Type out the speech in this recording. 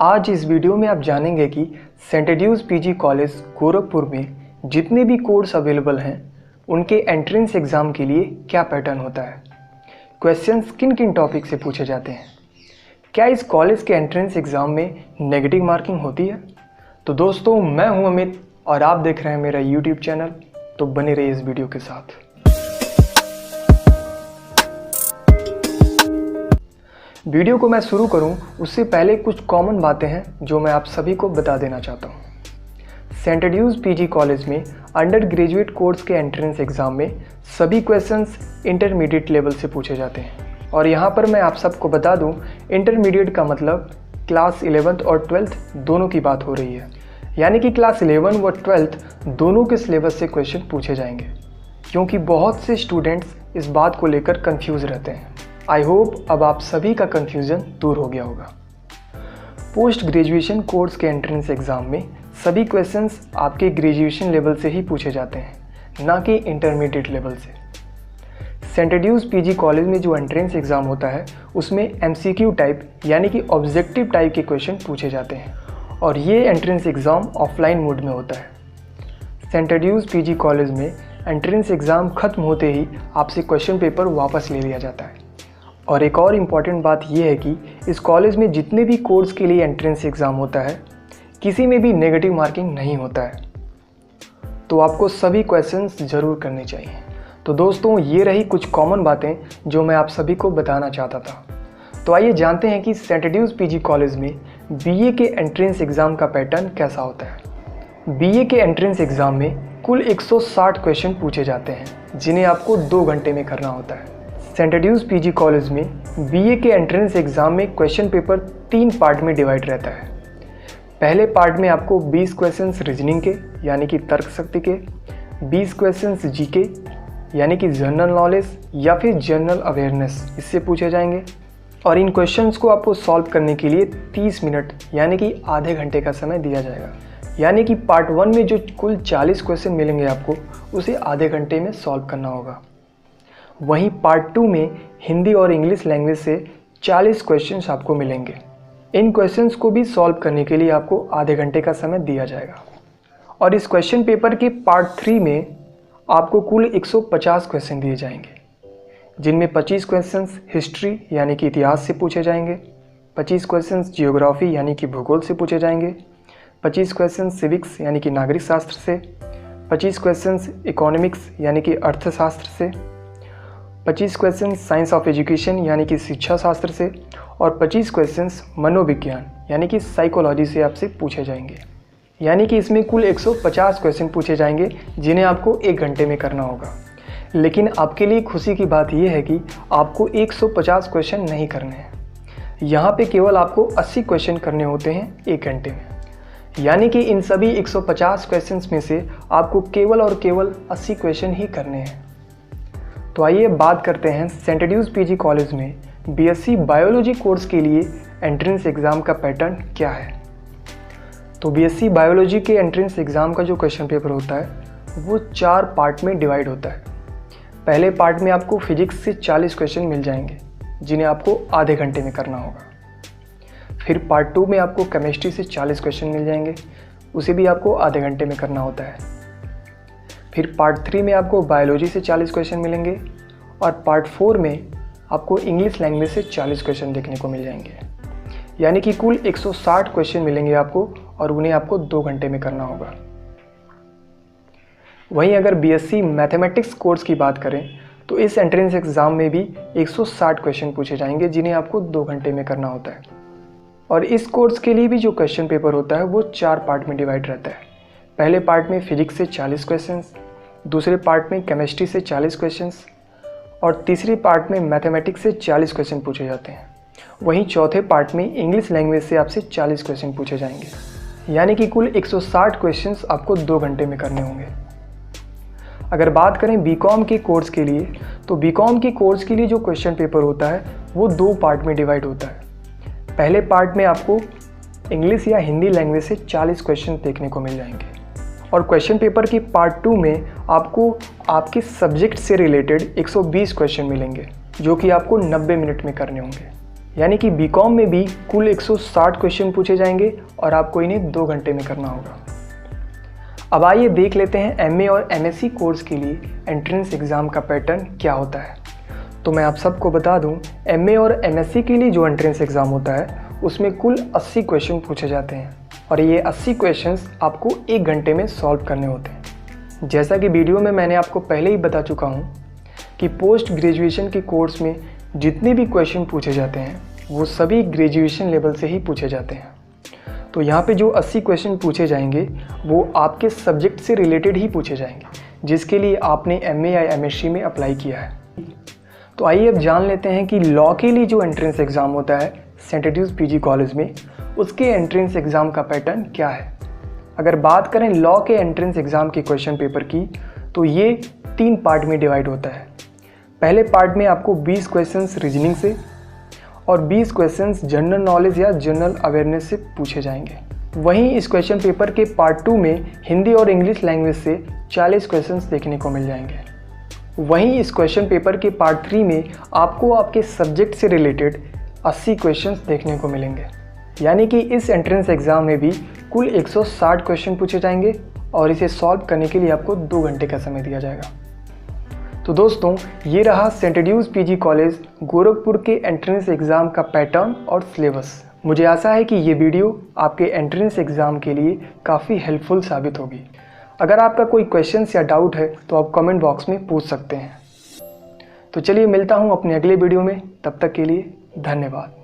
आज इस वीडियो में आप जानेंगे कि सेंट एड्यूज पीजी कॉलेज गोरखपुर में जितने भी कोर्स अवेलेबल हैं उनके एंट्रेंस एग्ज़ाम के लिए क्या पैटर्न होता है, क्वेश्चंस किन किन टॉपिक से पूछे जाते हैं, क्या इस कॉलेज के एंट्रेंस एग्ज़ाम में नेगेटिव मार्किंग होती है। तो दोस्तों, मैं हूं अमित और आप देख रहे हैं मेरा यूट्यूब चैनल, तो बने रहिए इस वीडियो के साथ। वीडियो को मैं शुरू करूं उससे पहले कुछ कॉमन बातें हैं जो मैं आप सभी को बता देना चाहता हूं। सेंट एड्यूज पीजी कॉलेज में अंडर ग्रेजुएट कोर्स के एंट्रेंस एग्ज़ाम में सभी क्वेश्चंस इंटरमीडिएट लेवल से पूछे जाते हैं। और यहां पर मैं आप सबको बता दूं, इंटरमीडिएट का मतलब क्लास 11th और 12th दोनों की बात हो रही है, यानी कि क्लास 11 व 12th दोनों के सिलेबस से क्वेश्चन पूछे जाएंगे, क्योंकि बहुत से स्टूडेंट्स इस बात को लेकर कंफ्यूज रहते हैं। आई होप अब आप सभी का कन्फ्यूज़न दूर हो गया होगा। पोस्ट ग्रेजुएशन कोर्स के एंट्रेंस एग्ज़ाम में सभी क्वेश्चंस आपके ग्रेजुएशन लेवल से ही पूछे जाते हैं, ना कि इंटरमीडिएट लेवल से। सेंट एड्यूज पीजी कॉलेज में जो एंट्रेंस एग्ज़ाम होता है उसमें एमसीक्यू टाइप यानी कि ऑब्जेक्टिव टाइप के क्वेश्चन पूछे जाते हैं, और ये एंट्रेंस एग्ज़ाम ऑफलाइन मोड में होता है। सेंट एड्यूज पीजी कॉलेज में एंट्रेंस एग्ज़ाम ख़त्म होते ही आपसे क्वेश्चन पेपर वापस ले लिया जाता है। और एक और इम्पॉर्टेंट बात यह है कि इस कॉलेज में जितने भी कोर्स के लिए एंट्रेंस एग्ज़ाम होता है, किसी में भी नेगेटिव मार्किंग नहीं होता है, तो आपको सभी क्वेश्चंस ज़रूर करने चाहिए। तो दोस्तों, ये रही कुछ कॉमन बातें जो मैं आप सभी को बताना चाहता था। तो आइए जानते हैं कि सेंट एड्यूज पीजी कॉलेज में बीए के एंट्रेंस एग्ज़ाम का पैटर्न कैसा होता है। बीए के एंट्रेंस एग्ज़ाम में कुल 160 क्वेश्चन पूछे जाते हैं, जिन्हें आपको 2 घंटे में करना होता है। सेंट एड्यूज पीजी कॉलेज में बीए के एंट्रेंस एग्ज़ाम में क्वेश्चन पेपर 3 पार्ट में डिवाइड रहता है। पहले पार्ट में आपको 20 क्वेश्चंस रीजनिंग के यानी कि तर्क शक्ति के, 20 क्वेश्चंस जीके यानी कि जनरल नॉलेज या फिर जनरल अवेयरनेस इससे पूछे जाएंगे। और इन क्वेश्चंस को आपको सॉल्व करने के लिए 30 मिनट यानी कि आधे घंटे का समय दिया जाएगा। यानी कि पार्ट 1 में जो कुल 40 क्वेश्चन मिलेंगे आपको, उसे आधे घंटे में सॉल्व करना होगा। वहीं पार्ट 2 में हिंदी और इंग्लिश लैंग्वेज से 40 क्वेश्चंस आपको मिलेंगे। इन क्वेश्चंस को भी सॉल्व करने के लिए आपको आधे घंटे का समय दिया जाएगा। और इस क्वेश्चन पेपर के पार्ट 3 में आपको कुल 150 क्वेश्चन दिए जाएंगे, जिनमें 25 क्वेश्चंस हिस्ट्री यानी कि इतिहास से पूछे जाएंगे, 25 क्वेश्चंस जियोग्राफी यानी कि भूगोल से पूछे जाएंगे, 25 क्वेश्चंस सिविक्स यानी कि नागरिक शास्त्र से, 25 क्वेश्चंस इकोनॉमिक्स यानी कि अर्थशास्त्र से, 25 क्वेश्चन साइंस ऑफ एजुकेशन यानी कि शिक्षा शास्त्र से, और 25 क्वेश्चंस मनोविज्ञान यानी कि साइकोलॉजी से आपसे पूछे जाएंगे। यानी कि इसमें कुल 150 क्वेश्चन पूछे जाएंगे, जिन्हें आपको 1 घंटे में करना होगा। लेकिन आपके लिए खुशी की बात यह है कि आपको 150 क्वेश्चन नहीं करने हैं। यहाँ पे केवल आपको 80 क्वेश्चन करने होते हैं 1 घंटे में। यानी कि इन सभी 150 क्वेश्चंस में से आपको केवल और केवल 80 क्वेश्चन ही करने हैं। तो आइए बात करते हैं सेंट एड्यूज पीजी कॉलेज में बीएससी बायोलॉजी कोर्स के लिए एंट्रेंस एग्ज़ाम का पैटर्न क्या है। तो बीएससी बायोलॉजी के एंट्रेंस एग्ज़ाम का जो क्वेश्चन पेपर होता है वो 4 पार्ट में डिवाइड होता है। पहले पार्ट में आपको फिजिक्स से 40 क्वेश्चन मिल जाएंगे, जिन्हें आपको आधे घंटे में करना होगा। फिर पार्ट 2 में आपको केमिस्ट्री से 40 क्वेश्चन मिल जाएंगे, उसे भी आपको आधे घंटे में करना होता है। फिर पार्ट 3 में आपको बायोलॉजी से 40 क्वेश्चन मिलेंगे, और पार्ट 4 में आपको इंग्लिश लैंग्वेज से 40 क्वेश्चन देखने को मिल जाएंगे। यानी कि कुल 160 क्वेश्चन मिलेंगे आपको, और उन्हें आपको 2 घंटे में करना होगा। वहीं अगर बीएससी मैथमेटिक्स कोर्स की बात करें तो इस एंट्रेंस एग्ज़ाम में भी 160 क्वेश्चन पूछे जाएंगे, जिन्हें आपको 2 घंटे में करना होता है। और इस कोर्स के लिए भी जो क्वेश्चन पेपर होता है वो 4 पार्ट में डिवाइड रहता है। पहले पार्ट में फिजिक्स से 40 क्वेश्चंस, दूसरे पार्ट में केमिस्ट्री से 40 क्वेश्चंस, और तीसरे पार्ट में मैथमेटिक्स से 40 क्वेश्चन पूछे जाते हैं। वहीं चौथे पार्ट में इंग्लिश लैंग्वेज से आपसे 40 क्वेश्चन पूछे जाएंगे। यानी कि कुल 160 क्वेश्चंस आपको 2 घंटे में करने होंगे। अगर बात करें बीकॉम के कोर्स के लिए, तो बीकॉम के कोर्स के लिए जो क्वेश्चन पेपर होता है वो 2 पार्ट में डिवाइड होता है। पहले पार्ट में आपको इंग्लिश या हिंदी लैंग्वेज से 40 क्वेश्चन देखने को मिल जाएंगे, और क्वेश्चन पेपर की पार्ट 2 में आपको आपके सब्जेक्ट से रिलेटेड 120 क्वेश्चन मिलेंगे, जो कि आपको 90 मिनट में करने होंगे। यानी कि बीकॉम में भी कुल 160 क्वेश्चन पूछे जाएंगे और आपको इन्हें 2 घंटे में करना होगा। अब आइए देख लेते हैं एमए और एमएससी कोर्स के लिए एंट्रेंस एग्ज़ाम का पैटर्न क्या होता है। तो मैं आप सबको बता दूं, एमए और एमएससी के लिए जो एंट्रेंस एग्ज़ाम होता है उसमें कुल 80 क्वेश्चन पूछे जाते हैं और ये 80 क्वेश्चंस आपको 1 घंटे में सॉल्व करने होते हैं। जैसा कि वीडियो में मैंने आपको पहले ही बता चुका हूँ कि पोस्ट ग्रेजुएशन के कोर्स में जितने भी क्वेश्चन पूछे जाते हैं वो सभी ग्रेजुएशन लेवल से ही पूछे जाते हैं। तो यहाँ पे जो 80 क्वेश्चन पूछे जाएंगे वो आपके सब्जेक्ट से रिलेटेड ही पूछे जाएंगे जिसके लिए आपने एमए या एमएससी में अप्लाई किया है। तो आइए अब जान लेते हैं कि लॉ के लिए जो एंट्रेंस एग्ज़ाम होता है सेंट एड्यूज पीजी कॉलेज में, उसके एंट्रेंस एग्ज़ाम का पैटर्न क्या है। अगर बात करें लॉ के एंट्रेंस एग्ज़ाम के क्वेश्चन पेपर की तो ये 3 पार्ट में डिवाइड होता है। पहले पार्ट में आपको 20 क्वेश्चंस रीजनिंग से और 20 क्वेश्चंस जनरल नॉलेज या जनरल अवेयरनेस से पूछे जाएंगे। वहीं इस क्वेश्चन पेपर के पार्ट 2 में हिंदी और इंग्लिश लैंग्वेज से 40 क्वेश्चंस देखने को मिल जाएंगे। वहीं इस क्वेश्चन पेपर के पार्ट 3 में आपको आपके सब्जेक्ट से रिलेटेड 80 क्वेश्चंस देखने को मिलेंगे। यानी कि इस एंट्रेंस एग्ज़ाम में भी कुल 160 क्वेश्चन पूछे जाएंगे और इसे सॉल्व करने के लिए आपको 2 घंटे का समय दिया जाएगा। तो दोस्तों, ये रहा सेंट एड्यूज पीजी कॉलेज गोरखपुर के एंट्रेंस एग्ज़ाम का पैटर्न और सिलेबस। मुझे आशा है कि ये वीडियो आपके एंट्रेंस एग्ज़ाम के लिए काफ़ी हेल्पफुल साबित होगी। अगर आपका कोई क्वेश्चंस या डाउट है तो आप कमेंट बॉक्स में पूछ सकते हैं। तो चलिए मिलता हूँ अपने अगले वीडियो में, तब तक के लिए धन्यवाद।